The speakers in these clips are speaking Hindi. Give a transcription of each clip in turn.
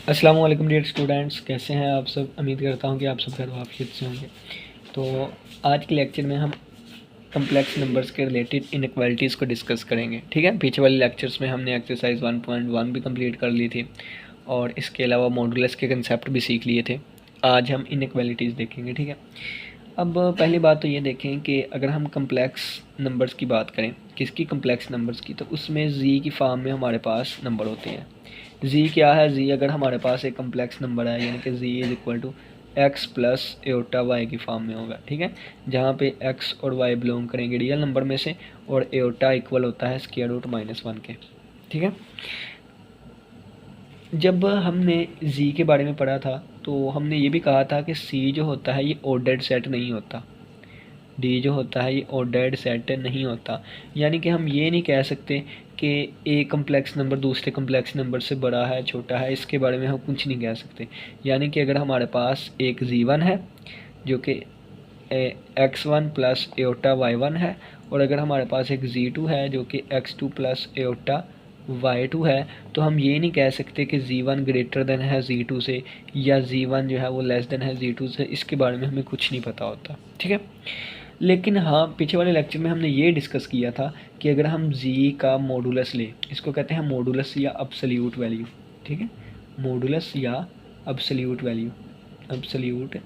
अस्सलाम वालेकुम डियर स्टूडेंट्स, कैसे हैं आप सब। उम्मीद करता हूं कि आप सब खैर वाफियत से होंगे। तो आज के लेक्चर में हम कम्प्लेक्स नंबर्स के रिलेटेड इनइक्वालिटीज़ को डिस्कस करेंगे। ठीक है, पीछे वाले लेक्चर्स में हमने एक्सरसाइज 1.1 भी कंप्लीट कर ली थी और इसके अलावा मॉडुलस के कंसेप्ट भी सीख लिए थे। आज हम इनइक्वालिटीज़ देखेंगे। ठीक है, अब पहली बात तो ये देखें कि अगर हम कम्प्लेक्स नंबर्स की बात करें, किसकी कम्प्लेक्स नंबर्स की, तो उसमें जी की फॉर्म में हमारे पास नंबर होते हैं। जी क्या है, जी अगर हमारे पास एक कम्प्लेक्स नंबर है यानी कि z is equal to x plus iota y की फॉर्म में होगा। ठीक है, जहाँ पे एक्स और वाई बिलोंग करेंगे रियल नंबर में से और एओटा इक्वल होता है स्क्वायर रूट -1 के। ठीक है, जब हमने जी के बारे में पढ़ा था तो हमने ये भी कहा था कि सी जो होता है ये ऑर्डर्ड सेट नहीं होता, डी जो होता है ये ऑर्डर्ड सेट नहीं होता। यानी कि हम ये नहीं कह सकते कि एक कम्प्लेक्स नंबर दूसरे कम्प्लेक्स नंबर से बड़ा है छोटा है, इसके बारे में हम कुछ नहीं कह सकते। यानी कि अगर हमारे पास एक z1 है जो कि x1 प्लस एओटा y1 है, और अगर हमारे पास एक z2 है जो कि x2 प्लस एओटा y2 है, तो हम ये नहीं कह सकते कि z1 ग्रेटर देन है z2 से या z1 जो है वो लेस देन है z2 से। इसके बारे में हमें कुछ नहीं पता होता। ठीक है, लेकिन हाँ, पीछे वाले लेक्चर में हमने ये डिस्कस किया था कि अगर हम जी का मॉडुलस लें, इसको कहते हैं मॉडुलस या अब्सोल्यूट वैल्यू। ठीक है, मॉडुलस या absolute value, absolute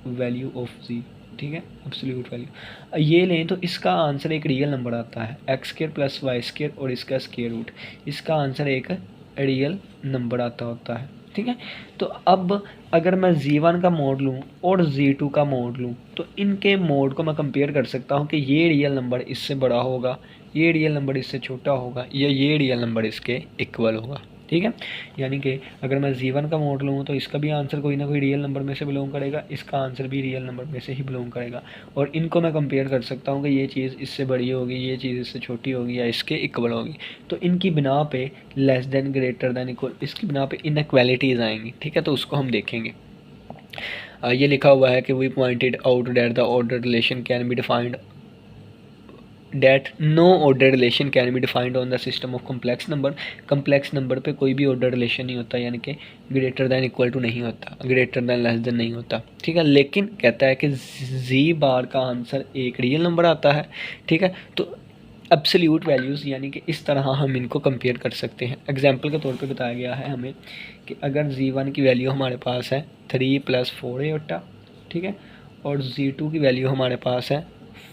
value of z. ठीक है, अब्सोल्यूट वैल्यू ये लें तो इसका आंसर एक रियल नंबर आता है x square plus y square और इसका स्क्वायर रूट, इसका आंसर एक रियल नंबर आता होता है। ठीक है, तो अब अगर मैं z1 का मोड लूँ और z2 का मोड लूँ तो इनके मोड को मैं कंपेयर कर सकता हूँ कि ये रियल नंबर इससे बड़ा होगा, ये रियल नंबर इससे छोटा होगा, या ये रियल नंबर इसके इक्वल होगा। ठीक है, यानी कि अगर मैं z1 का मोड लूँ तो इसका भी आंसर कोई ना कोई रियल नंबर में से बिलोंग करेगा, इसका आंसर भी रियल नंबर में से ही बिलोंग करेगा, और इनको मैं कंपेयर कर सकता हूँ कि ये चीज़ इससे बड़ी होगी, ये चीज़ इससे छोटी होगी या इसके इक्वल होगी। तो इनकी बिना पे less than greater than equal, इसकी बिना पे इनइक्वालिटीज़ आएंगी। ठीक है, तो उसको हम देखेंगे। ये लिखा हुआ है कि we pointed out that the order relation can be defined that no order relation can be defined on the system of complex number. Complex number पे कोई भी ऑर्डर रिलेशन नहीं होता, यानी कि ग्रेटर दैन इक्वल टू नहीं होता, ग्रेटर दैन लेस देन नहीं होता। ठीक है, लेकिन कहता है कि जी बार का आंसर एक रियल नंबर आता है। ठीक है, तो एब्सोल्यूट वैल्यूज़ यानी कि इस तरह हम इनको कंपेयर कर सकते हैं। एग्जांपल के तौर पे बताया गया है हमें कि अगर z1 की वैल्यू हमारे पास है 3 + 4 एओटा, ठीक है, और z2 की वैल्यू हमारे पास है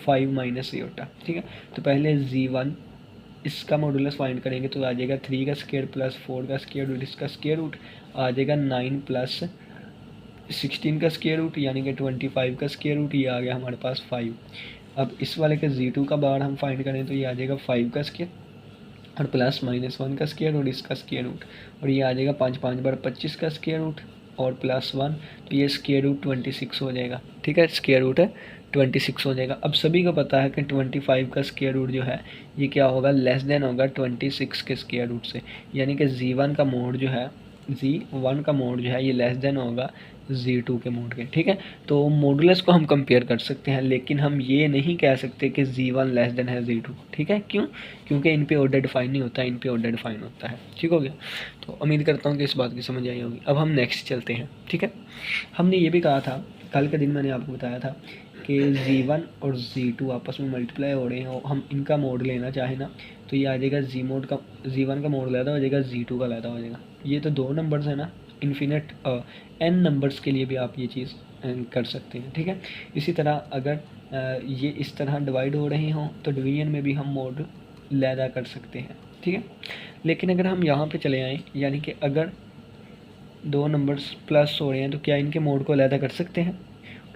5 - एओटा। ठीक है, तो पहले z1 इसका मॉडुलस फाइंड करेंगे तो आ जाएगा 3 का स्क्वायर प्लस 4 का स्क्वायर रूट, इसका स्क्वायर रूट आ जाएगा 9 + 16 का स्क्वायर रूट यानी कि 25 का स्क्वायर रूट, ये आ गया हमारे पास 5। अब इस वाले के z2 का बार हम फाइंड करें तो ये आ जाएगा 5 का स्क्वायर और प्लस -1 का स्क्वायर और इसका स्क्वायर रूट, और ये आ जाएगा 5 × 5 = 25 का स्क्वायर रूट और +1, तो ये स्क्वायर रूट 26 हो जाएगा। ठीक है, स्क्वायर रूट है 26 हो जाएगा। अब सभी को पता है कि 25 का स्क्वायर रूट जो है ये क्या होगा, लेस देन होगा 26 के स्क्वायर रूट से, यानी कि z1 का मोड जो है, z1 का मोड जो है ये लेस देन होगा z2 के मोड के। ठीक है, तो मॉडुलस को हम कंपेयर कर सकते हैं, लेकिन हम ये नहीं कह सकते कि z1 लेस देन है z2। ठीक है, क्यों? क्योंकि इन पे ऑर्डर डिफाइन नहीं होता, इन पे ऑर्डर डिफाइन होता है। ठीक हो गया, तो उम्मीद करता हूँ कि इस बात की समझ आई होगी। अब हम नेक्स्ट चलते हैं। ठीक है, हमने ये भी कहा था, कल के दिन मैंने आपको बताया था कि z1 और z2 आपस में मल्टीप्लाई हो रहे हैं और हम इनका मोड लेना चाहें ना तो ये आ जाएगा z1 का मोड अलग हो जाएगा, z2 का अलग हो जाएगा। ये तो दो नंबर्स है ना, इन्फिनिट n नंबर्स के लिए भी आप ये चीज़ कर सकते हैं। ठीक है, इसी तरह अगर ये इस तरह डिवाइड हो रहे हों तो डिवीजन में भी हम मोड लैदा कर सकते हैं। ठीक है, लेकिन अगर हम यहाँ पे चले आएँ, यानी कि अगर दो नंबर्स प्लस हो रहे हैं तो क्या इनके मोड को अलहदा कर सकते हैं,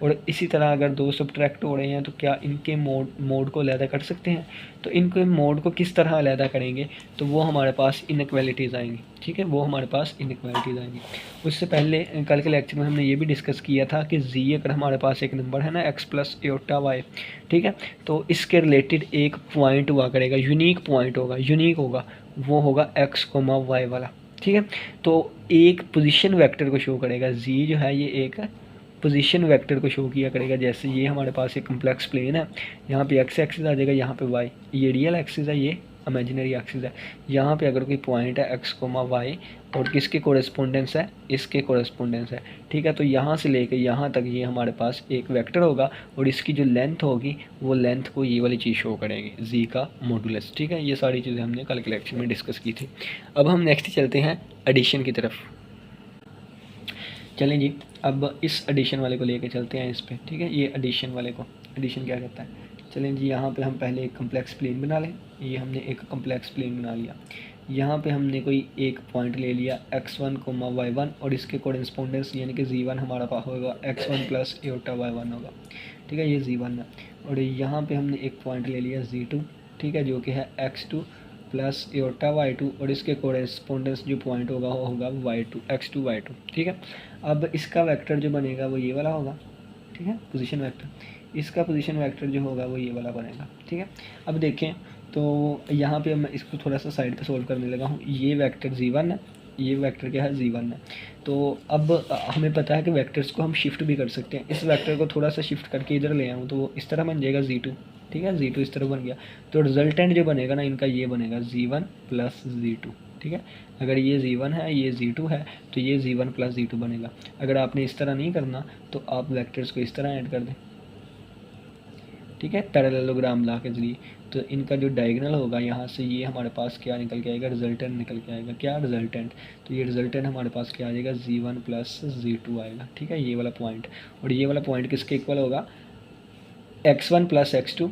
और इसी तरह अगर दो सब्ट्रैक्ट हो रहे हैं तो क्या इनके मोड को अलहदा कर सकते हैं। तो इनके मोड को किस तरह अलहदा करेंगे तो वो हमारे पास इनइक्वालिटीज़ आएंगी। ठीक है, वो हमारे पास इनइक्वालिटीज़ आएंगी। उससे पहले कल के लेक्चर में हमने ये भी डिस्कस किया था कि जी अगर हमारे पास एक नंबर है ना x + एओटा y, ठीक है, तो इसके रिलेटेड एक पॉइंट हुआ करेगा, यूनिक पॉइंट होगा, यूनिक होगा, वो होगा x, y वाला। ठीक है, तो एक पोजीशन वेक्टर को शो करेगा, जी जो है ये एक पोजीशन वेक्टर को शो किया करेगा। जैसे ये हमारे पास एक कम्प्लेक्स प्लेन है, यहाँ पे x एक्सिस आ जाएगा, यहाँ पे y, ये रियल एक्सिस है, ये इमेजिनरी एक्सिस है। यहाँ पे अगर कोई पॉइंट है x, y और किसके कोरेस्पोंडेंस है, इसके कोरेस्पोंडेंस है, ठीक है। तो यहाँ से लेकर यहाँ तक ये हमारे पास एक वेक्टर होगा और इसकी जो लेंथ होगी वो लेंथ को ये वाली चीज़ शो करेगी, z का मॉडुलस, ठीक है। ये सारी चीज़ें हमने कल के लेक्चर में डिस्कस की थी। अब हम नेक्स्ट चलते हैं एडिशन की तरफ। चलें जी, अब इस एडिशन वाले को लेके चलते हैं इस पे, ठीक है। ये एडिशन वाले को, एडिशन क्या कहता है। चलें जी, यहाँ पे हम पहले एक कम्प्लेक्स प्लेन बना लें। ये हमने एक कम्प्लेक्स प्लेन बना लिया। यहाँ पे हमने कोई एक पॉइंट ले लिया x1, y1 और इसके कोरेस्पोंडेंस यानी कि z1 हमारा पास होगा x1 प्लस एटा y1 होगा, ठीक है। ये z1 है। और यहाँ पे हमने एक पॉइंट ले लिया z2, ठीक है, जो कि है x2 प्लस एटा y2 और इसके कोरेस्पोंडेंस जो पॉइंट होगा वो होगा y2, x2 y2, ठीक है। अब इसका वेक्टर जो बनेगा वो ये वाला होगा, ठीक है, पोजीशन वेक्टर। इसका पोजीशन वेक्टर जो होगा वो ये वाला बनेगा, ठीक है। अब देखें तो यहाँ पे मैं इसको थोड़ा सा साइड पे सोल्व करने लगा हूँ। ये वेक्टर z1 है, ये वेक्टर क्या है, z1 है। तो अब हमें पता है कि वेक्टर्स को हम शिफ्ट भी कर सकते हैं। इस वेक्टर को थोड़ा सा शिफ्ट करके इधर ले आऊँ तो इस तरह बन जाएगा z2, ठीक है। z2 इस तरह बन गया। तो रिजल्टेंट जो बनेगा ना इनका ये बनेगा z1 प्लस z2, ठीक है। अगर ये z1 है, ये z2 है, तो ये z1 प्लस z2 बनेगा। अगर आपने इस तरह नहीं करना तो आप वेक्टर्स को इस तरह ऐड कर दें, ठीक है, पैरेललोग्राम ला के जरिए। तो इनका जो डायगोनल होगा यहाँ से ये हमारे पास क्या निकल के आएगा, रिजल्टेंट निकल के आएगा। क्या रिजल्टेंट, तो ये रिजल्टेंट हमारे पास क्या आ जाएगा, z1 प्लस z2 आएगा, ठीक है। ये वाला पॉइंट और ये वाला पॉइंट किसके इक्वल होगा, x1 प्लस x2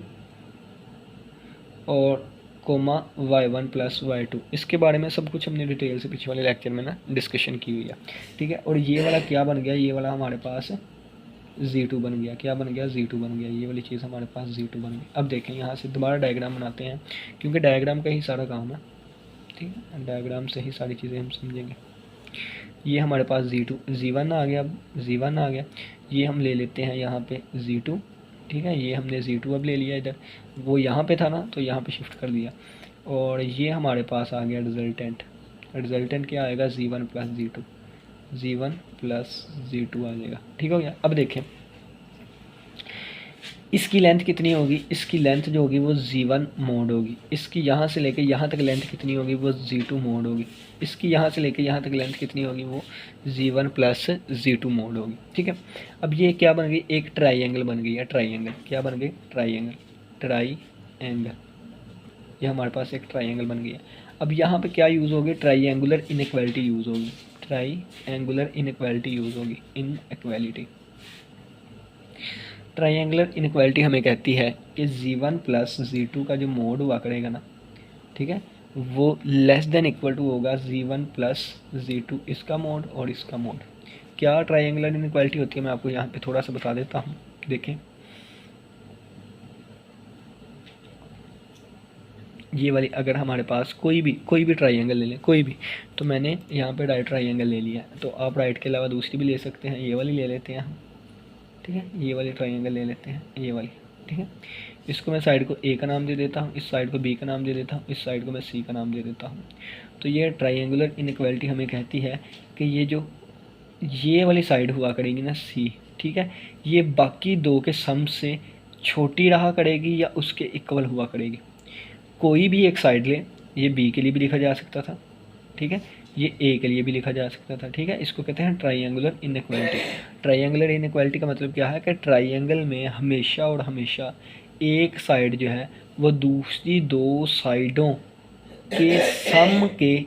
और y1 प्लस y2। इसके बारे में सब कुछ हमने डिटेल से पिछले वाले लेक्चर में ना डिस्कशन की हुई है, ठीक है। और ये वाला क्या बन गया, ये वाला हमारे पास z2 बन गया। क्या बन गया, z2 बन गया। ये वाली चीज़ हमारे पास z2 बन गई। अब देखें यहाँ से दोबारा डायग्राम बनाते हैं, क्योंकि डायग्राम का ही सारा काम है, ठीक है। डायग्राम से ही सारी चीज़ें हम समझेंगे। ये हमारे पास z1 आ गया। अब z1 आ गया, ये हम ले लेते हैं यहाँ पे z2, ठीक है। ये हमने z2 अब ले लिया इधर, वो यहाँ पे था ना तो यहाँ पे शिफ्ट कर दिया। और ये हमारे पास आ गया रिजल्टेंट। रिजल्टेंट क्या आएगा, z1 plus z2, z1 plus z2 आ जाएगा, ठीक हो गया। अब देखें इसकी लेंथ कितनी होगी, इसकी लेंथ जो होगी वो z1 मोड होगी। इसकी यहाँ से लेकर यहाँ तक लेंथ कितनी होगी, वो z2 मोड होगी। इसकी यहाँ से लेकर यहाँ तक लेंथ कितनी होगी, वो z1 प्लस z2 मोड होगी, ठीक है। अब ये क्या बन गई, एक ट्राइंगल बन गई है। ट्राइंगल क्या बन गई, ट्राइंगल, ट्राइंगल। ये हमारे पास एक ट्राइंगल बन गई है। अब यहाँ पे क्या यूज़ होगी, ट्राइंगुलर इनइक्वालिटी यूज़ होगी। ट्राइंगुलर इनइक्वालिटी यूज़ होगी, इनइक्वालिटी। ट्राइंगुलर इनइक्वालिटी हमें कहती है कि z1 प्लस z2 का जो मोड हुआ करेगा ना, ठीक है, वो लेस देन इक्वल टू होगा z1 प्लस z2, इसका मोड और इसका मोड। क्या ट्राइंगुलर इनइक्वालिटी होती है, मैं आपको यहाँ पे थोड़ा सा बता देता हूँ। देखें ये वाली, अगर हमारे पास कोई भी ट्राइंगल ले लें, कोई भी, तो मैंने यहाँ पे राइट ट्राइंगल ले लिया है, तो आप राइट के अलावा दूसरी भी ले सकते हैं। ये वाली ले लेते हैं हम, ठीक है, ये वाली ट्राइंगल ले लेते हैं, ये वाली, ठीक है। इसको मैं साइड को A का नाम दे देता हूँ, इस साइड को B का नाम दे देता हूँ, इस साइड को मैं C का नाम दे देता हूँ। तो ये ट्राइंगुलर इनइक्वालिटी हमें कहती है कि ये जो ये वाली साइड हुआ करेगी ना C, ठीक है, ये बाकी दो के सम से छोटी रहा करेगी या उसके इक्वल हुआ करेगी। कोई भी एक साइड ले, ये B के लिए भी लिखा जा सकता था, ठीक है, ये A के लिए भी लिखा जा सकता था, ठीक है। इसको कहते हैं ट्राइंगुलर इनइक्वालिटी। ट्राइंगुलर इनइक्वालिटी का मतलब क्या है कि ट्राइंगल में हमेशा और हमेशा एक साइड जो है वो दूसरी दो साइडों के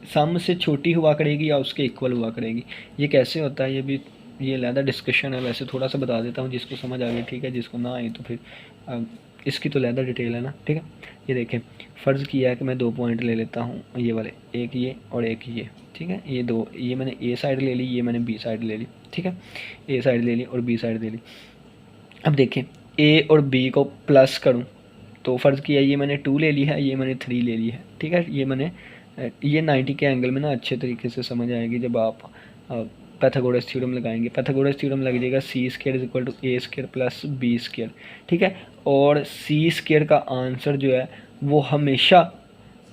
सम से छोटी हुआ करेगी या उसके इक्वल हुआ करेगी। ये कैसे होता है, ये भी ये अलग डिस्कशन है, वैसे थोड़ा सा बता देता हूँ जिसको समझ आ गया, ठीक है, जिसको ना आए तो फिर इसकी तो अलग डिटेल है ना, ठीक है। ये देखें, फ़र्ज़ किया है कि मैं दो पॉइंट ले लेता हूँ, ये वाले, एक ये और एक ये, ठीक है। ये दो, ये मैंने A साइड ले ली, ये मैंने B साइड ले ली, ठीक है। A साइड ले ली और B साइड ले ली। अब देखें A और B को प्लस करूँ तो फ़र्ज़ किया ये मैंने 2 ले ली है, ये मैंने 3 ले ली है, ठीक है। ये 90 के एंगल में ना अच्छे तरीके से समझ आएगी जब आप पैथागोरस थ्योरम लगाएंगे। पैथागोरस थ्योरम लग जाएगा c² equal to a² plus b², ठीक है। और c² का आंसर जो है वो हमेशा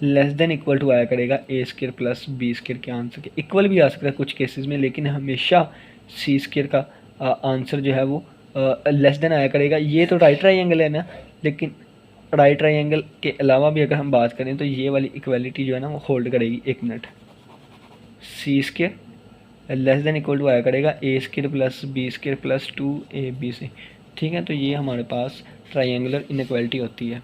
लेस देन इक्वल टू आया करेगा a² प्लस b² के आंसर के। इक्वल भी आ सकता है कुछ केसेस में, लेकिन हमेशा c² का आंसर जो है वो लेस देन आया करेगा। ये तो राइट ट्राइंगल है ना, लेकिन राइट ट्राइंगल के अलावा भी अगर हम बात करें तो ये वाली इक्वालिटी जो है ना वो होल्ड करेगी। 1 minute, c square less than equal to आया करेगा a square plus b square plus 2ab। ठीक है, तो ये हमारे पास ट्राइंगुलर इनइक्वालिटी होती है।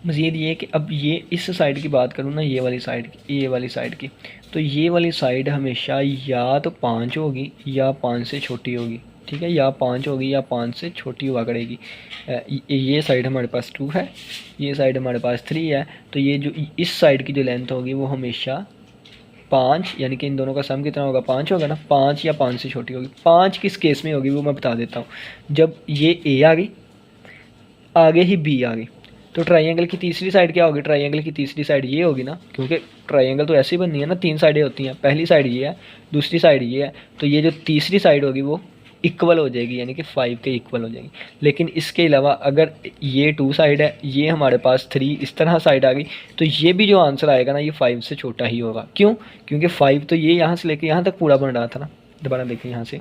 मज़ीद ये कि अब ये इस साइड की बात करूँ ना, ये वाली साइड की, तो ये वाली साइड हमेशा या तो 5 होगी या 5 से छोटी होगी। ठीक है, या 5 होगी या 5 से छोटी हुआ करेगी। ये साइड हमारे पास 2 है, ये साइड हमारे पास 3 है, तो ये जो इस साइड की जो लेंथ होगी वो हमेशा 5, यानी कि इन दोनों का सम कितना होगा, 5 होगा ना। 5 या 5 से छोटी होगी। 5 किस केस में होगी वो मैं बता देता हूँ। जब ये ए आ गई, आगे ही बी आ गई, तो ट्राइंगल की तीसरी साइड क्या होगी, ट्राइंगल की तीसरी साइड ये होगी ना, क्योंकि ट्राइंगल तो ऐसे ही बननी है ना, 3 साइडें होती हैं। पहली साइड ये है, दूसरी साइड ये है, तो ये जो तीसरी साइड होगी वो इक्वल हो जाएगी, यानी कि 5 के इक्वल हो जाएगी। लेकिन इसके अलावा अगर ये 2 साइड है, ये हमारे पास 3 इस तरह साइड आ गई, तो ये भी जो आंसर आएगा ना ये 5 से छोटा ही होगा। क्यों? क्योंकि 5 तो ये यहाँ से लेके यहाँ तक पूरा बन रहा था ना। दोबारा देखें, यहाँ से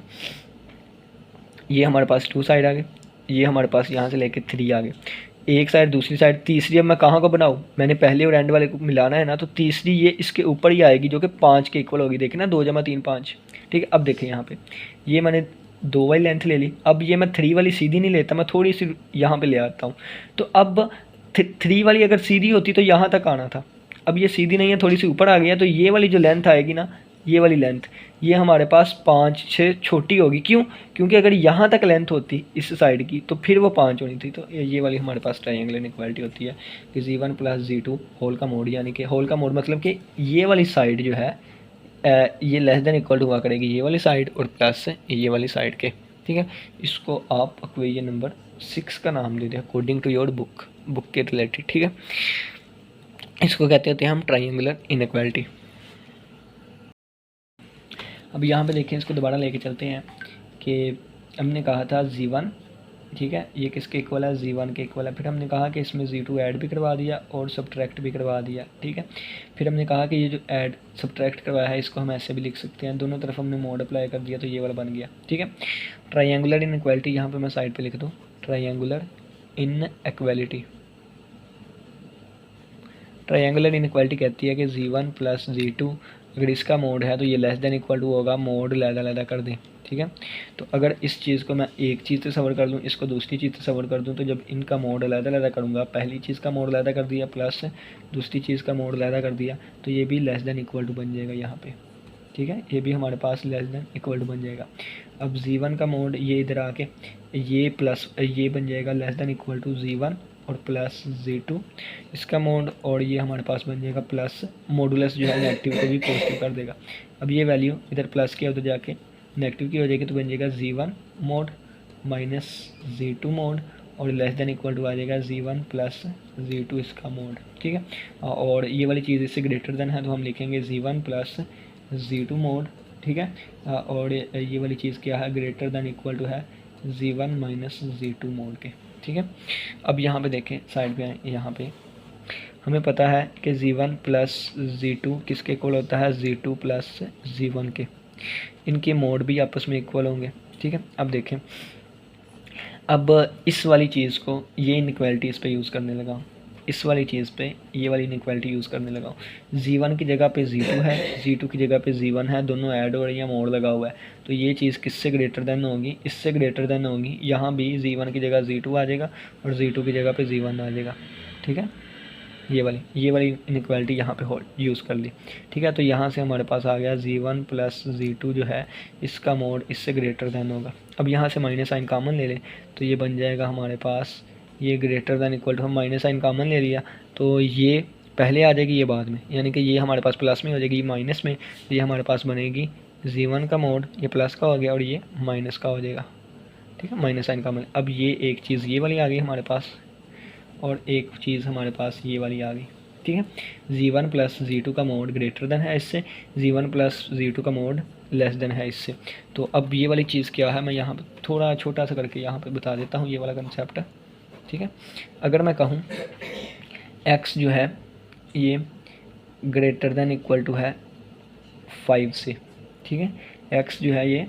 ये हमारे पास 2 साइड आ गए, ये हमारे पास यहाँ से लेके 3 आ गए, एक साइड दूसरी साइड तीसरी। अब मैं कहाँ को बनाऊँ, मैंने पहले और एंड वाले को मिलाना है ना, तो तीसरी ये इसके ऊपर ही आएगी जो कि 5 के इक्वल होगी। देखें ना, 2 जमा 3 5। ठीक है, अब देखें यहाँ पे ये मैंने 2 वाली लेंथ ले ली। अब ये मैं 3 वाली सीधी नहीं लेता, मैं थोड़ी सी यहाँ पे ले आता हूँ। तो अब 3 वाली अगर सीधी होती तो यहाँ तक आना था, अब ये सीधी नहीं है, थोड़ी सी ऊपर आ गई है, तो ये वाली जो लेंथ आएगी ना, ये वाली लेंथ, ये हमारे पास 5 से छोटी होगी। क्यों? क्योंकि अगर यहाँ तक लेंथ होती इस साइड की तो फिर वो 5 होनी थी। तो ये वाली हमारे पास ट्रायंगल इनइक्वालिटी होती है कि z1 प्लस z2 होल का मोड, यानी कि होल का मोड मतलब कि ये वाली साइड जो है ये लेस देन इक्वल टू हुआ करेगी ये वाली साइड और प्लस ये वाली साइड के। ठीक है, इसको आप इक्वेशन नंबर 6 का नाम दे दें अकॉर्डिंग टू योर बुक के रिलेटेड। ठीक है, इसको कहते हैं हम ट्रायंगुलर इनइक्वालिटी। अब यहाँ पे देखें, इसको दोबारा लेके चलते हैं कि हमने कहा था z1, ठीक है, ये किसके इक्वल है, z1 के इक्वल है। फिर हमने कहा कि इसमें z2 ऐड भी करवा दिया और सब्ट्रैक्ट भी करवा दिया। ठीक है, फिर हमने कहा कि ये जो ऐड सब्ट्रैक्ट करवाया है इसको हम ऐसे भी लिख सकते हैं, दोनों तरफ हमने मोड अप्लाई कर दिया तो ये वाला बन गया। ठीक है, ट्रायंगुलर इनइक्वालिटी यहाँ पर मैं साइड पर लिख दूँ, ट्रायंगुलर इनइक्वालिटी। ट्रायंगुलर इनइक्वालिटी कहती है कि z1 प्लस z2 अगर इसका मोड है तो ये लेस देन इक्वल टू होगा, मोड लैदा कर दें। ठीक है, तो अगर इस चीज़ को मैं एक चीज़ से सवर कर दूं, इसको दूसरी चीज़ से सवर कर दूं, तो जब इनका मोड लैदा करूँगा, पहली चीज़ का मोड लैदा कर दिया प्लस दूसरी चीज़ का मोड लैदा कर दिया, तो ये भी लेस देन इक्वल टू बन जाएगा यहाँ पे। ठीक है, ये भी हमारे पास लेस देन इक्वल टू बन जाएगा। अब z1 का मोड ये इधर आके ये प्लस ये बन जाएगा less than equal to z1 और प्लस z2 इसका मोड, और ये हमारे पास बन जाएगा प्लस मॉडुलस जो है नेगेटिव को भी पॉजिटिव कर देगा। अब ये वैल्यू इधर प्लस की उधर जाके नेगेटिव की हो जाएगी, तो बन जाएगा z1 mod minus z2 mod और लेस देन इक्वल टू आ जाएगा z1 प्लस z2 इसका मोड। ठीक है, और ये वाली चीज़ इससे ग्रेटर देन है तो हम लिखेंगे z1 प्लस z2 मोड। ठीक है, और ये वाली चीज़ क्या है, ग्रेटर देन इक्वल टू है z1 माइनस z2 मोड के। ठीक है, अब यहाँ पे देखें साइड पे, यहाँ पे हमें पता है कि z1 प्लस z2 किसके इक्वल होता है, z2 प्लस z1 के। इनके मोड भी आपस में इक्वल होंगे। ठीक है, अब देखें, अब इस वाली चीज़ को ये इनइक्वालिटी इस पर यूज़ करने लगा, इस वाली चीज़ पे ये वाली इनइक्वालिटी यूज़ करने लगा। z1 की जगह पे z2 है, z2 की जगह पे z1 है, दोनों ऐड हो रही हैं, मोड लगा हुआ है, तो ये चीज़ किससे ग्रेटर देन होगी, इससे ग्रेटर देन होगी। यहाँ भी z1 की जगह z2 आ जाएगा और z2 की जगह पे z1 आ जाएगा। ठीक है, ये वाली इनइक्वालिटी यहाँ पे यूज़ कर ली। ठीक है, तो यहाँ से हमारे पास आ गया z1 प्लस z2 जो है इसका मोड इससे ग्रेटर देन होगा। अब यहाँ से माइनस साइन कॉमन ले लें तो ये बन जाएगा हमारे पास ये ग्रेटर देन इक्वल टू, हम माइनस साइन कॉमन ले लिया तो ये पहले आ जाएगी ये बाद में, यानी कि ये हमारे पास प्लस में हो जाएगी, ये माइनस में, तो ये हमारे पास बनेगी z1 का मोड, ये प्लस का हो गया और ये माइनस का हो जाएगा। ठीक है, माइनस साइन कॉमन। अब ये एक चीज़ ये वाली आ गई हमारे पास और एक चीज़ हमारे पास ये वाली आ गई। ठीक है, z1 प्लस z2 का मोड ग्रेटर देन है इससे, z1 प्लस z2 का मोड लेस देन है इससे। तो अब ये वाली चीज़ क्या है, मैं यहाँ पे थोड़ा छोटा सा करके यहाँ पे बता देता हूँ ये वाला कंसेप्ट है। ठीक है, अगर मैं कहूँ x जो है ये ग्रेटर देन इक्वल टू है 5 से, ठीक है, x जो है ये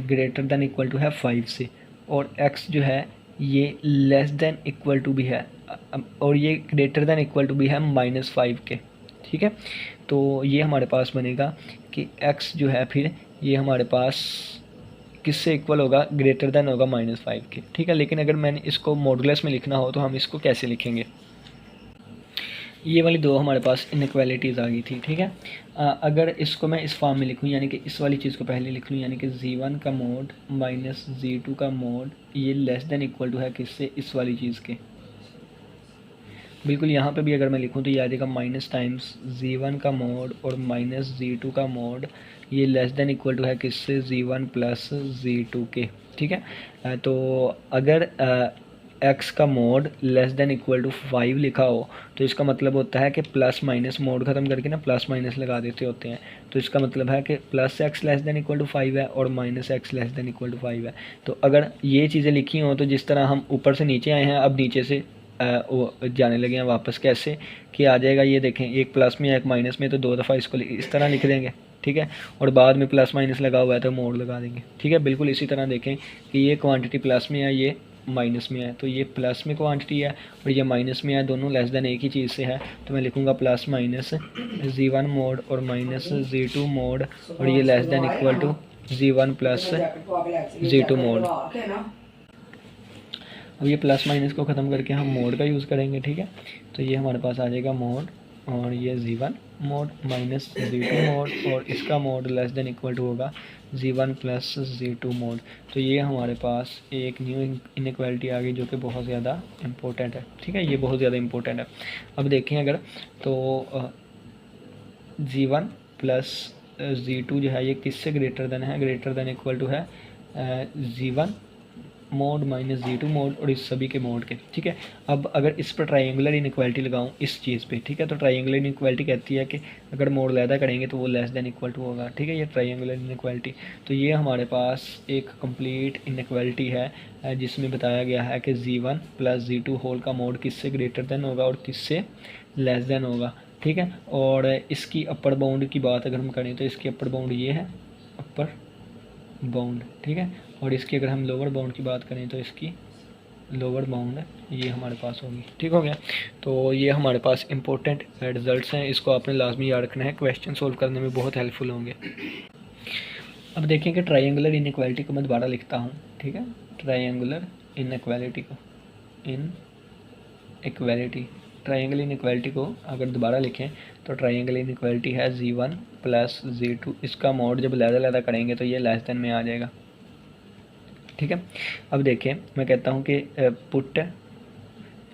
ग्रेटर देन इक्वल टू है 5 से, और x जो है ये लेस देन इक्वल टू भी है और ये ग्रेटर देन इक्वल टू भी है -5 के, ठीक है। तो ये हमारे पास बनेगा कि x जो है फिर ये हमारे पास किससे इक्वल होगा, ग्रेटर देन होगा -5 के, ठीक है। लेकिन अगर मैंने इसको मॉडुलस में लिखना हो तो हम इसको कैसे लिखेंगे, ये वाली दो हमारे पास इनइक्वालिटीज़ आ गई थी, ठीक है। अगर इसको मैं इस फॉर्म में लिखूँ, यानी कि इस वाली चीज़ को पहले लिख लूँ, यानी कि z1 का मोड माइनस z2 का मोड ये लेस देन इक्वल टू है किससे, इस वाली चीज़ के। बिल्कुल यहाँ पे भी अगर मैं लिखूँ तो ये आ जाएगा माइनस टाइम्स z1 का मोड और माइनस z2 का मोड ये लेस देन इक्वल टू है किससे, z1 प्लस z2 के, ठीक है। तो अगर x का mod less than equal to 5 लिखा हो तो इसका मतलब होता है कि प्लस माइनस मोड ख़त्म करके ना प्लस माइनस लगा देते होते हैं। तो इसका मतलब है कि plus x less than equal to 5 है और minus x less than equal to 5 है। तो अगर ये चीज़ें लिखी हों तो जिस तरह हम ऊपर से नीचे आए हैं अब नीचे से वो जाने लगे हैं वापस, कैसे कि आ जाएगा, ये देखें एक प्लस में एक माइनस में, तो 2 दफ़ा इसको इस तरह लिख देंगे, ठीक है। और बाद में प्लस माइनस लगा हुआ है तो मोड लगा देंगे, ठीक है। बिल्कुल इसी तरह देखें कि ये क्वांटिटी प्लस में है, ये माइनस में है, तो ये प्लस में क्वांटिटी है और ये माइनस में है, दोनों लेस देन एक ही चीज़ से है। तो मैं लिखूँगा प्लस माइनस z1 मोड और माइनस z2 मोड और ये less than equal to z1 plus z2 mod. अब ये प्लस माइनस को ख़त्म करके हम मोड का यूज़ करेंगे, ठीक है। तो ये हमारे पास आ जाएगा मोड और ये z1 mod minus z2 mod और इसका mod less than equal to होगा z1 प्लस z2 मोड। तो ये हमारे पास एक न्यू इनइक्वालिटी आ गई जो कि बहुत ज़्यादा इम्पोर्टेंट है, ठीक है। ये बहुत ज़्यादा इम्पोर्टेंट है। अब देखें अगर तो z1 प्लस z2 जो है ये किससे ग्रेटर देन है, ग्रेटर देन इक्वल टू है z1 mod minus z2 mod और इस सभी के मोड के, ठीक है। अब अगर इस पर ट्राइंगुलर इनइक्वालिटी लगाऊं इस चीज़ पे, ठीक है, तो ट्राइंगुलर इनइक्वालिटी कहती है कि अगर मोड लैदा करेंगे तो वो लेस देन इक्वल टू होगा, ठीक है। ये ट्राइंगुलर इनइक्वालिटी, तो ये हमारे पास एक कंप्लीट इनइक्वालिटी है जिसमें बताया गया है कि z1 प्लस z2 होल का मोड किससे ग्रेटर देन होगा और किससे लेस देन होगा, ठीक है। और इसकी अपर बाउंड की बात अगर हम करें तो इसकी अपर बाउंड ये है, अपर बाउंड, ठीक है। और इसकी अगर हम लोअर बाउंड की बात करें तो इसकी लोअर बाउंड ये हमारे पास होगी, ठीक हो गया। तो ये हमारे पास इंपॉर्टेंट रिजल्ट्स हैं, इसको आपने लाजमी याद रखना है, क्वेश्चन सोल्व करने में बहुत हेल्पफुल होंगे। अब देखें कि ट्राइंगुलर इनइक्वालिटी को मैं दोबारा लिखता हूँ, ठीक है। ट्राइंगुलर इनइक्वालिटी को ट्राइंगल इनइक्वालिटी को अगर दोबारा लिखें तो ट्राइंगल इनइक्वालिटी है z1 प्लस z2, इसका मोड जब लैदा करेंगे तो ये लेस देन में आ जाएगा, ठीक है। अब देखें मैं कहता हूँ कि पुट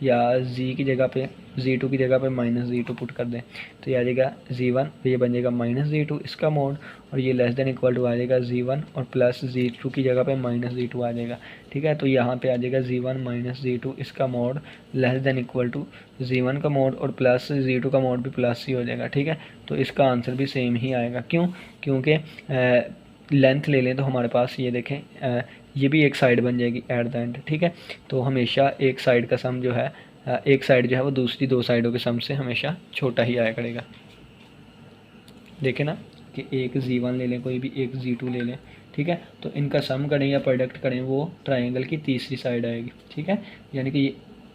या z की जगह पे z2 की जगह पे माइनस z2 पुट कर दें तो ये आ जाएगा z1, ये बन जाएगा माइनस z2 इसका मोड और ये लेस देन इक्वल टू आ जाएगा z1 और प्लस z2 की जगह पे माइनस z2 आ जाएगा, ठीक है। तो यहाँ पे आ जाएगा z1 माइनस z2 इसका mod less than equal to z1 का मोड और प्लस z2 का मोड भी प्लस ही हो जाएगा, ठीक है। तो इसका आंसर भी सेम ही आएगा, क्यों, क्योंकि लेंथ ले लें तो हमारे पास ये देखें ये भी एक साइड बन जाएगी एट द एंड, ठीक है। तो हमेशा एक साइड का सम जो है एक साइड जो है वो दूसरी दो साइडों के सम से हमेशा छोटा ही आया करेगा। देखें ना कि एक z1 ले लें, कोई भी एक z2 ले लें, ठीक है, तो इनका सम करें या प्रोडक्ट करें वो ट्राइंगल की तीसरी साइड आएगी, ठीक है। यानी कि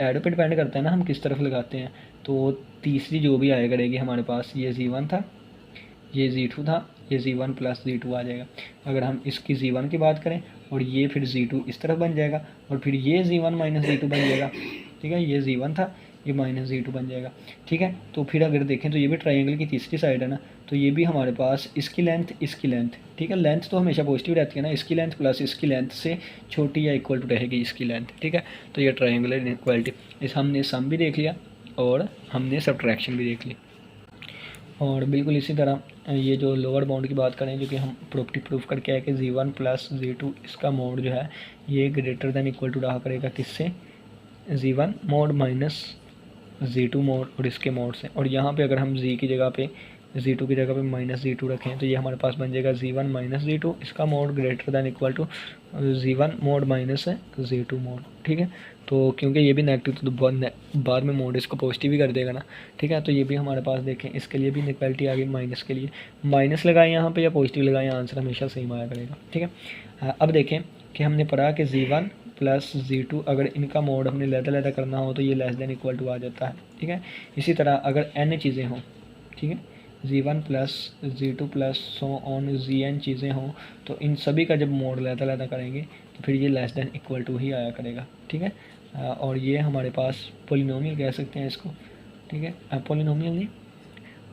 एडो पे डिपेंड करता है ना हम किस तरफ लगाते हैं, तो तीसरी जो भी आया करेगी हमारे पास ये z1 था, ये z2 था, ये z1 प्लस z2 आ जाएगा। अगर हम इसकी z1 की बात करें और ये फिर z2 इस तरफ बन जाएगा और फिर ये z1 माइनस z2 बन जाएगा, ठीक है। ये z1 था, ये माइनस z2 बन जाएगा, ठीक है। तो फिर अगर देखें तो ये भी ट्राइंगल की तीसरी साइड है ना, तो ये भी हमारे पास इसकी लेंथ, ठीक है, लेंथ तो हमेशा पॉजिटिव रहती है ना, इसकी लेंथ प्लस इसकी लेंथ से छोटी या इक्वल टू रहेगी इसकी लेंथ, ठीक है। तो ये ट्राइंगुलर इनइक्वालिटी, इस हमने सम भी देख लिया और हमने सब्ट्रैक्शन भी देख ली। और बिल्कुल इसी तरह ये जो लोअर बाउंड की बात करें जो कि हम प्रॉपर्टी प्रूफ करके आए कि z1 प्लस z2 इसका मोड जो है ये ग्रेटर देन इक्वल टू रहा करेगा किससे, z1 mod minus z2 mod और इसके मोड से। और यहाँ पे अगर हम z की जगह पे z2 की जगह पे माइनस z2 रखें तो ये हमारे पास बन जाएगा z1 माइनस z2 इसका mod greater than equal to z1 mod minus z2 mod, ठीक है। तो क्योंकि ये भी नेगेटिव तो बाद में मोड इसको पॉजिटिव ही कर देगा ना, ठीक है। तो ये भी हमारे पास देखें इसके लिए भी इनइक्वालिटी आ गई, माइनस के लिए माइनस लगाएं यहाँ पे या पॉजिटिव लगाएं, आंसर हमेशा सेम आया करेगा, ठीक है। अब देखें कि हमने पढ़ा कि z1 प्लस Z2, अगर इनका मोड हमने लहदा करना हो तो ये लेस देन इक्वल टू आ जाता है, ठीक है। इसी तरह अगर n चीज़ें हों, ठीक है, Z1 plus Z2 plus so on Zn चीज़ें हों, तो इन सभी का जब मोड लहदा करेंगे तो फिर ये लेस देन इक्वल टू ही आया करेगा, ठीक है। और ये हमारे पास पोलिनोमियल कह सकते हैं इसको, ठीक है। पोलिनोमियल नहीं,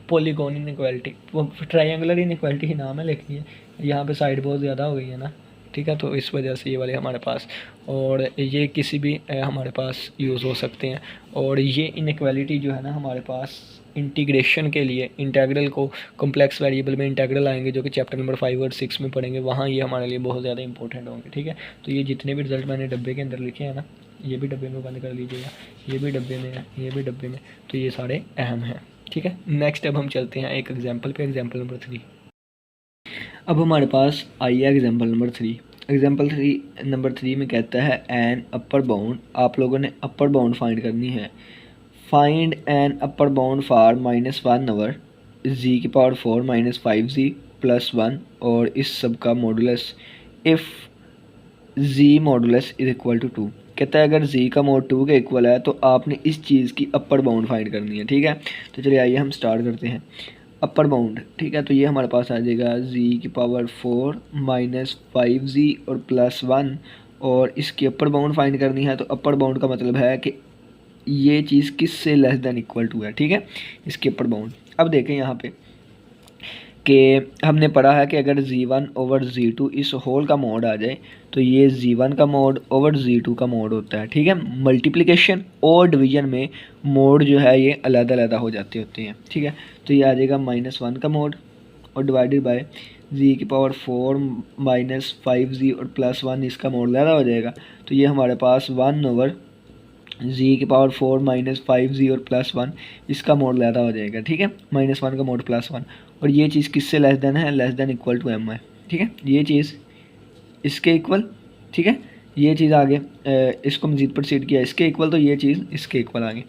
पॉलीगॉन इनइक्वालिटी, वो ट्रायंगुलर इनइक्वालिटी ही नाम है, लेकिन यहाँ पे साइड बहुत ज़्यादा हो गई है ना, ठीक है। तो इस वजह से ये वाले हमारे पास, और ये किसी भी हमारे पास यूज़ हो सकते हैं। और ये इनइक्वालिटी जो है ना हमारे पास इंटीग्रेशन के लिए, इंटेग्रल को कॉम्प्लेक्स वेरिएबल में इंटेग्रल आएंगे जो कि चैप्टर नंबर 5 और 6 में पढ़ेंगे, वहाँ ये हमारे लिए बहुत ज़्यादा इंपॉर्टेंट होंगे, ठीक है। तो ये जितने भी रिजल्ट मैंने डब्बे के अंदर लिखे हैं ना, ये भी डब्बे में बंद कर लीजिएगा, ये भी डब्बे में है, ये भी डब्बे में, तो ये सारे अहम हैं, ठीक है। नेक्स्ट अब हम चलते हैं एक एग्जाम्पल पे, एग्जाम्पल नंबर 3। अब हमारे पास आइए एग्जाम्पल नंबर 3। एग्जाम्पल नंबर 3 में कहता है एन अपर बाउंड, आप लोगों ने अपर बाउंड फाइंड करनी है। Find an upper bound for -1 over z⁴ -5z + 1 और इस सब का modulus if z modulus is equal to 2। कहता है अगर z का मोड 2 के इक्वल है तो आपने इस चीज़ की अपर बाउंड फाइंड करनी है, ठीक है। तो चलिए आइए हम स्टार्ट करते हैं। अपर बाउंड, ठीक है, तो ये हमारे पास आ जाएगा z⁴ -5z और +1 और इसकी अपर बाउंड फाइंड करनी है। तो अपर बाउंड का मतलब है कि ये चीज़ किससे लेस देन इक्वल टू है, ठीक है, इसकी अपर बाउंड। अब देखें यहाँ पे कि हमने पढ़ा है कि अगर z1 ओवर z2 इस होल का मोड आ जाए तो ये z1 का मोड ओवर z2 का मोड होता है, ठीक है। मल्टीप्लिकेशन और डिवीजन में मोड जो है ये अलग हो जाते होते हैं, ठीक है। तो ये आ जाएगा -1 का मोड और डिवाइडेड बाय z⁴ -5z और +1 इसका मोड अलग हो जाएगा। तो ये हमारे पास 1 ओवर z⁴ -5z और +1 इसका मोड अलग हो जाएगा, ठीक है। -1 का मोड +1 और ये चीज़ किससे लेस देन है, less than equal to m है, ठीक है। ये चीज़ इसके इक्वल, ठीक है, ये चीज़ आगे इसको मज़ीद प्रोसीड किया इसके इक्वल, तो ये चीज़ इसके इक्वल आगे।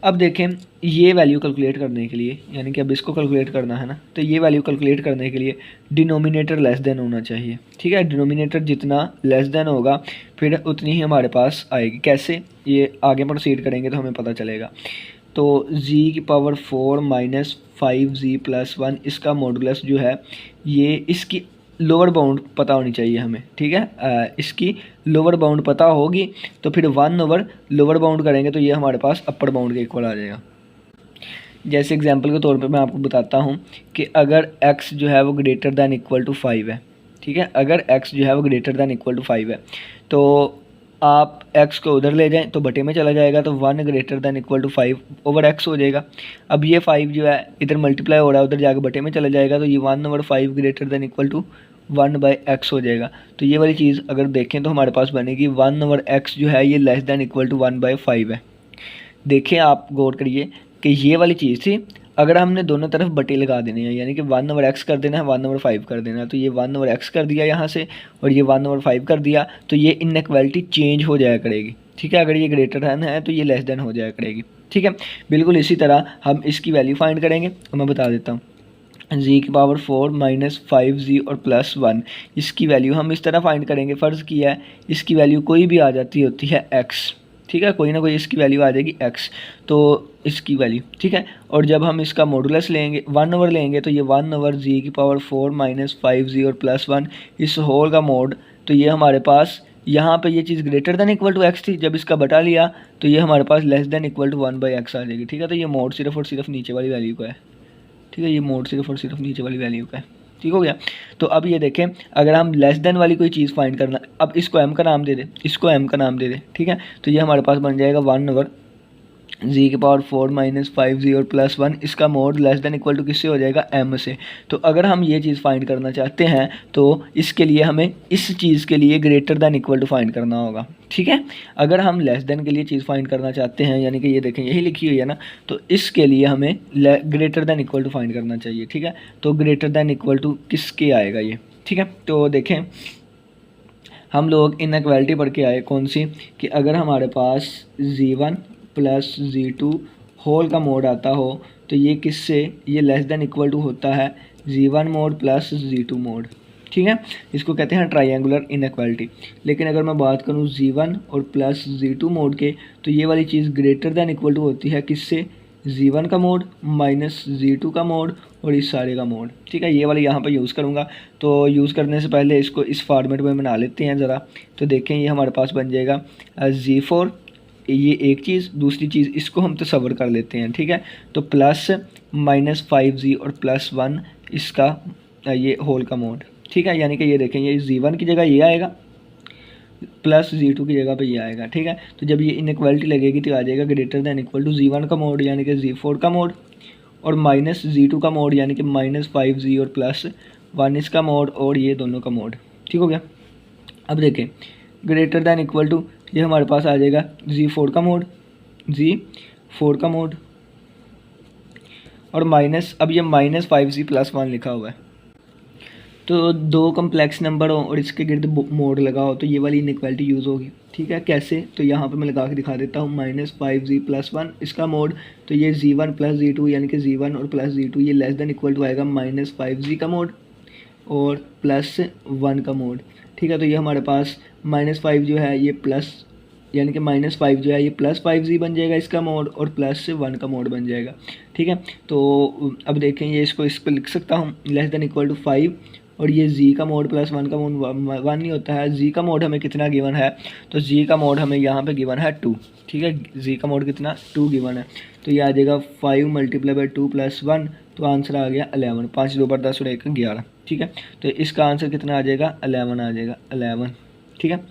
अब देखें ये वैल्यू कैलकुलेट करने के लिए, यानी कि अब इसको कैलकुलेट करना है ना, तो ये वैल्यू कैलकुलेट करने के लिए डिनोमिनेटर लेस देन होना चाहिए, ठीक है। डिनोमिनेटर जितना लेस देन होगा फिर उतनी ही हमारे पास आएगी। कैसे, ये आगे प्रोसीड करेंगे तो हमें पता चलेगा। तो z⁴ -5z + 1 इसका मॉडुलस जो है ये इसकी लोअर बाउंड पता होनी चाहिए हमें, ठीक है। इसकी लोअर बाउंड पता होगी तो फिर 1 ओवर लोअर बाउंड करेंगे तो ये हमारे पास अपर बाउंड के इक्वल आ जाएगा। जैसे एग्जांपल के तौर पे मैं आपको बताता हूँ कि अगर x जो है वो ग्रेटर दैन इक्वल टू 5 है, ठीक है, अगर x जो है वो ग्रेटर दैन इक्वल टू 5 है तो आप x को उधर ले जाएं तो बटे में चला जाएगा, तो 1 greater than equal to 5 over x हो जाएगा। अब ये 5 जो है इधर मल्टीप्लाई हो रहा है, उधर जाकर बटे में चला जाएगा, तो ये 1 over 5 greater than equal to 1/x हो जाएगा। तो ये वाली चीज़ अगर देखें तो हमारे पास बनेगी 1 ओवर x जो है ये लेस दैन इक्वल टू 1/5 है। देखें आप गौर करिए कि ये वाली चीज़ थी, अगर हमने दोनों तरफ बटे लगा देने हैं यानी कि 1 ओवर x कर देना है, 1 ओवर 5 कर देना है, तो ये 1 ओवर x कर दिया यहाँ से और ये 1 ओवर 5 कर दिया, तो ये इनइक्वालिटी चेंज हो जाया करेगी, ठीक है। अगर ये ग्रेटर दैन है तो ये लेस दैन हो जाया करेगी, ठीक है। बिल्कुल इसी तरह हम इसकी वैल्यू फाइंड करेंगे, मैं बता देता हूँ। z⁴ -5z और +1 इसकी वैल्यू हम इस तरह फाइंड करेंगे। फ़र्ज़ किया है इसकी वैल्यू कोई भी आ जाती होती है x, ठीक है, कोई ना कोई इसकी वैल्यू आ जाएगी x, तो इसकी वैल्यू, ठीक है। और जब हम इसका मॉडुलस लेंगे 1 ओवर लेंगे तो ये 1 ओवर z⁴ -5z और +1 इस होल का मोड, तो ये हमारे पास यहाँ पे ये चीज़ greater than equal to x थी, जब इसका बटा लिया तो ये हमारे पास less than equal to 1/x आ जाएगी, ठीक है। तो ये मोड सिर्फ और सिर्फ नीचे वाली वैल्यू का है, ठीक है, ये मोड सिर्फ और सिर्फ नीचे वाली वैल्यू का है, ठीक हो गया। तो अब ये देखें अगर हम लेस देन वाली कोई चीज़ फाइंड करना, अब इसको m का नाम दे दे, इसको m का नाम दे दे, ठीक है। तो ये हमारे पास बन जाएगा 1 ओवर z⁴ -5z और +1 इसका mod less than equal to किससे हो जाएगा, m से। तो अगर हम ये चीज़ फाइंड करना चाहते हैं तो इसके लिए हमें इस चीज़ के लिए greater than equal to find करना होगा, ठीक है। अगर हम लेस देन के लिए चीज़ फाइंड करना चाहते हैं, यानी कि ये देखें यही लिखी हुई है ना, तो इसके लिए हमें greater than equal to find करना चाहिए, ठीक है। तो ग्रेटर देन इक्वल टू किसके आएगा ये, ठीक है। तो देखें हम लोग इनइक्वालिटी पढ़ के आए कौन सी, कि अगर हमारे पास z1 + z2 होल का मोड आता हो तो ये किससे, ये लेस देन इक्वल टू होता है z1 मोड + z2 मोड, ठीक है, इसको कहते हैं ट्रायंगुलर इनइक्वालिटी। लेकिन अगर मैं बात करूँ Z1 और प्लस Z2 मोड के, तो ये वाली चीज़ ग्रेटर दैन इक्वल टू होती है किससे, Z1 का मोड माइनस Z2 का मोड और इस सारे का मोड। ठीक है, ये वाली यहाँ पर यूज़ करूँगा। तो यूज़ करने से पहले इसको इस फॉर्मेट में बना लेते हैं ज़रा। तो देखें ये हमारे पास बन जाएगा Z4, ये एक चीज़, दूसरी चीज़ इसको हम तसव्वुर कर लेते हैं। ठीक है, तो प्लस माइनस 5Z और प्लस 1 इसका ये होल का मोड। ठीक है, यानी कि ये देखें ये Z1 की जगह ये आएगा, प्लस Z2 की जगह पे ये आएगा। ठीक है, तो जब ये इनइक्वालिटी लगेगी तो आ जाएगा greater than equal to Z1 का मोड यानी कि Z4 का मोड और माइनस Z2 का मोड यानी कि माइनस 5Z और प्लस 1 इसका मोड और ये दोनों का मोड। ठीक हो गया। अब देखें ग्रेटर दैन इक्वल टू ये हमारे पास आ जाएगा Z4 का मोड, Z4 का मोड और माइनस, अब ये माइनस 5Z प्लस 1 लिखा हुआ है। तो दो कम्प्लेक्स नंबर हो और इसके गिर्द मोड लगाओ तो ये वाली इनइक्वालिटी यूज़ होगी। ठीक है, कैसे, तो यहाँ पे मैं लगा के दिखा देता हूँ। माइनस 5Z प्लस 1 इसका मोड, तो ये Z1 प्लस Z2 यानी कि Z1 और प्लस Z2 ये लेस दैन इक्वल टू आएगा माइनस 5Z का मोड और प्लस 1 का मोड। ठीक है, तो ये हमारे पास माइनस 5 जो है ये प्लस यानी कि माइनस 5 जो है ये प्लस 5Z बन जाएगा इसका मोड और प्लस 1 का मोड बन जाएगा। ठीक है, तो अब देखें ये इसको इस पर लिख सकता हूँ लेस दैन इक्वल टू 5 और ये Z का मोड प्लस 1 का मोड 1 नहीं होता है। Z का मोड हमें कितना गिवन है, तो Z का मोड हमें यहाँ पे गिवन है 2। ठीक है, Z का मोड कितना 2 गिवन है, तो ये आ जाएगा 5 मल्टीप्लाई बाई 2 प्लस 1, तो आंसर आ गया 11। 5 2 बार 10 और 1 11। ठीक है, तो इसका आंसर कितना आ जाएगा 11 आ जाएगा 11। ठीक है,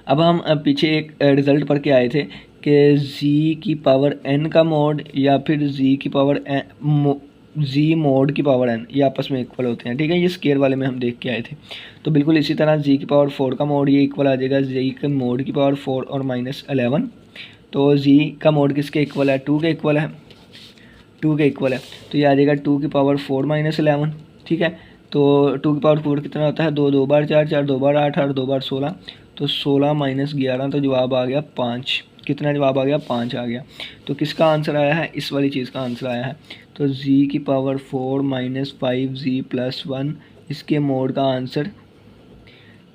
अब हम पीछे एक रिज़ल्ट पढ़ के आए थे कि Z की पावर n का मोड या फिर Z की पावर Z मोड की पावर n ये आपस में इक्वल होते हैं। ठीक है, ये स्केयर वाले में हम देख के आए थे। तो बिल्कुल इसी तरह Z की पावर 4 का मोड ये इक्वल आ जाएगा Z के मोड की पावर 4 और माइनस 11। तो Z का मोड किसके इक्वल है, 2 के इक्वल है, 2 के इक्वल है, तो ये आ जाएगा 2 की पावर 4 माइनस 11। ठीक है, तो 2 की पावर 4 कितना होता है, 2 2 बार 4 4 2 बार 8 8 2 बार 16, तो 16 माइनस 11, तो जवाब आ गया 5। कितना जवाब आ गया, 5 आ गया। तो किसका आंसर आया है, इस वाली चीज़ का आंसर आया है। तो Z की पावर 4 माइनस 5Z प्लस 1 इसके मोड का answer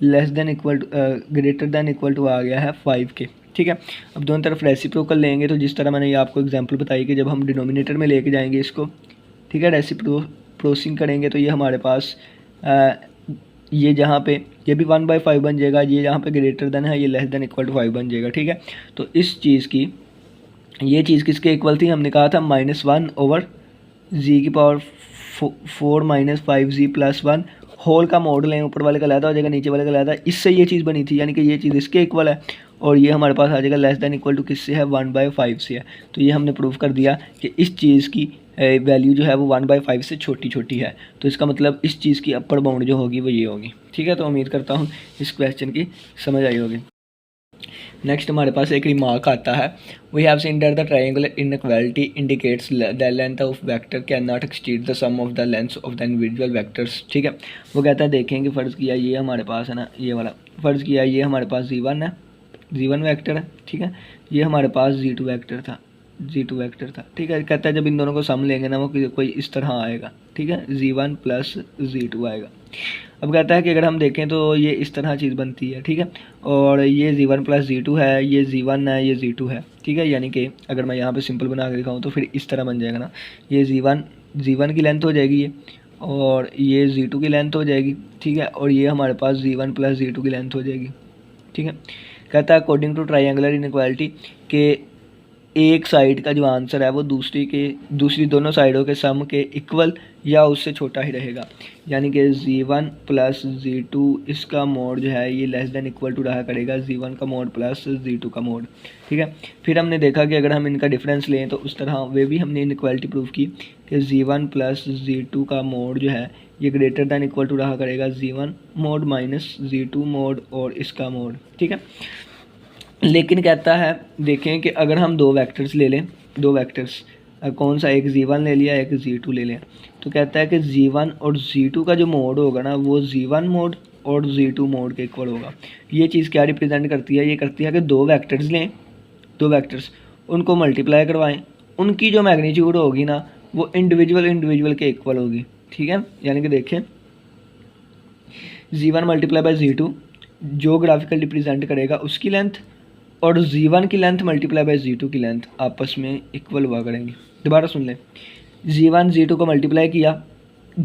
less than equal to greater than equal to आ गया है 5 के। ठीक है, अब दोनों तरफ रेसिप्रोकल लेंगे तो जिस तरह मैंने ये आपको एग्जांपल बताई कि जब हम डिनोमिनेटर में लेके जाएंगे इसको, ठीक है, रेसिप्रोसिंग करेंगे तो ये हमारे पास ये जहाँ पे ये भी 1/5 बन जाएगा, ये जहाँ पे ग्रेटर देन है ये लेस देन इक्वल टू 5 बन जाएगा। ठीक है, तो इस चीज़ की ये चीज़ किसके इक्वल थी, हमने कहा था -1 ओवर Z की power 4 minus 5Z plus 1 whole का मोड लें, ऊपर वाले का लहदा हो जाएगा नीचे वाले का लहदा, इससे ये चीज़ बनी थी, यानी कि ये चीज़ इसके इक्वल है और ये हमारे पास आ जाएगा लेस देन इक्वल टू किससे है, 1/5 से है। तो ये हमने प्रूव कर दिया कि इस चीज़ की वैल्यू जो है वो 1/5 से छोटी है। तो इसका मतलब इस चीज़ की अपर बाउंड जो होगी वो ये होगी। ठीक है, तो उम्मीद करता हूँ इस क्वेश्चन की समझ आई होगी। नेक्स्ट हमारे पास एक रिमार्क आता है, we have seen that the triangular inequality indicates the length of vector can not exceed the sum of the lengths of the individual vectors. ठीक है, वो कहता है देखें कि फ़र्ज़ किया ये हमारे पास है ना, ये वाला फ़र्ज़ किया ये हमारे पास Z1 है, Z1 वेक्टर है। ठीक है, ये हमारे पास Z2 वेक्टर था, Z2 वेक्टर था। ठीक है, कहता है जब इन दोनों को सम लेंगे ना वो कोई इस तरह आएगा। ठीक है, Z1 प्लस Z2 आएगा। अब कहता है कि अगर हम देखें तो ये इस तरह चीज़ बनती है। ठीक है, और ये Z1 प्लस Z2 है, ये Z1 है, ये Z2 है। ठीक है, यानी कि अगर मैं यहाँ पे सिंपल बना के दिखाऊँ तो फिर इस तरह बन जाएगा ना, ये Z1 की लेंथ हो जाएगी ये, और ये Z2 की लेंथ हो जाएगी। ठीक है, और ये हमारे पास Z1 प्लस Z2 की लेंथ हो जाएगी। ठीक है, कहता है अकॉर्डिंग टू ट्रायंगुलर इनइक्वालिटी के एक साइड का जो आंसर है वो दूसरी दोनों साइडों के सम के इक्वल या उससे छोटा ही रहेगा, यानी कि Z1 प्लस Z2 इसका मोड जो है ये लेस देन इक्वल टू रहा करेगा Z1 का मोड प्लस Z2 का मोड। ठीक है, फिर हमने देखा कि अगर हम इनका डिफरेंस लें तो उस तरह वे भी हमने इनइक्वालिटी प्रूव की कि Z1 प्लस Z2 का मोड जो है ये ग्रेटर दैन इक्वल टू रहा करेगा Z1 mod minus Z2 mod और इसका मोड। ठीक है, लेकिन कहता है देखें कि अगर हम दो वेक्टर्स ले लें, दो वेक्टर्स कौन सा, एक Z1 ले लिया एक Z2 ले लिया, तो कहता है कि Z1 और Z2 का जो मोड होगा ना वो Z1 मोड और Z2 मोड के इक्वल होगा। ये चीज़ क्या रिप्रेजेंट करती है, ये करती है कि दो वेक्टर्स लें, दो वेक्टर्स उनको मल्टीप्लाई करवाएं, उनकी जो मैग्नीट्यूड होगी ना वो इंडिविजुअल के इक्वल होगी। ठीक है, यानी कि देखें Z1 मल्टीप्लाई बाय Z2 जो ग्राफिकल रिप्रेजेंट करेगा उसकी लेंथ, और Z1 की लेंथ मल्टीप्लाई बाय Z2 की लेंथ आपस में इक्वल हुआ करेंगी। दोबारा सुन लें, Z1 Z2 को मल्टीप्लाई किया,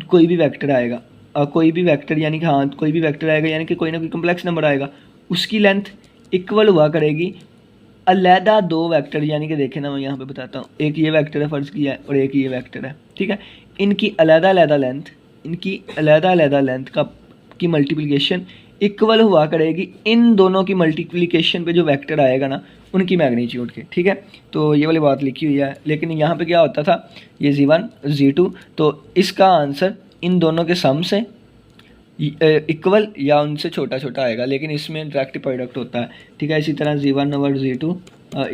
कोई भी वेक्टर आएगा, कोई भी वेक्टर यानी कि हाँ कोई भी वेक्टर आएगा यानी कि कोई ना कोई कम्प्लेक्स नंबर आएगा, उसकी लेंथ इक्वल हुआ करेगी अलहदा दो वेक्टर, यानी कि देखें ना मैं यहाँ पे बताता हूँ, एक ये वेक्टर है फ़र्ज़ किया है और एक ये वेक्टर है, ठीक है। इनकी अलहदा अलहदा लेंथ का की मल्टीप्लिकेशन इक्वल हुआ करेगी इन दोनों की मल्टीप्लिकेशन पे जो वेक्टर आएगा ना उनकी मैग्नीट्यूड के, ठीक है। तो ये वाली बात लिखी हुई है, लेकिन यहाँ पे क्या होता था, ये Z1 Z2, तो इसका आंसर इन दोनों के सम से इक्वल या उनसे छोटा छोटा आएगा, लेकिन इसमें डायरेक्ट प्रोडक्ट होता है, ठीक है। इसी तरह Z1 ओवर Z2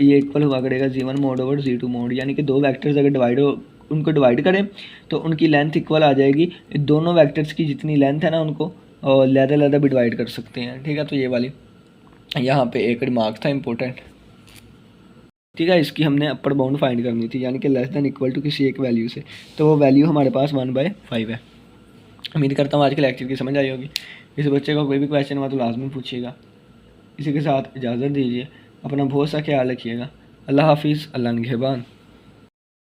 ये इक्वल हुआ करेगा Z1 mode over Z2 mode, यानी कि दो वेक्टर्स अगर उनको डिवाइड करें तो उनकी लेंथ इक्वल आ जाएगी। दोनों वेक्टर्स की जितनी लेंथ है ना उनको लहदा भी डिवाइड कर सकते हैं, ठीक है। तो ये वाली यहाँ पे एक रिमार्क था इंपॉर्टेंट, ठीक है। इसकी हमने अपर बाउंड फाइंड करनी थी, यानी कि लेस देन इक्वल टू किसी एक वैल्यू से, तो वो वैल्यू हमारे पास 1/5 है। उम्मीद करता हूँ आज के लेक्चर की समझ आई होगी। किसी बच्चे का कोई भी क्वेश्चन हुआ तो लाजमी पूछिएगा। इसी के साथ इजाज़त दीजिए, अपना बहुत सा ख्याल रखिएगा। अल्लाह हाफिज़, अल्लाह निगहबान।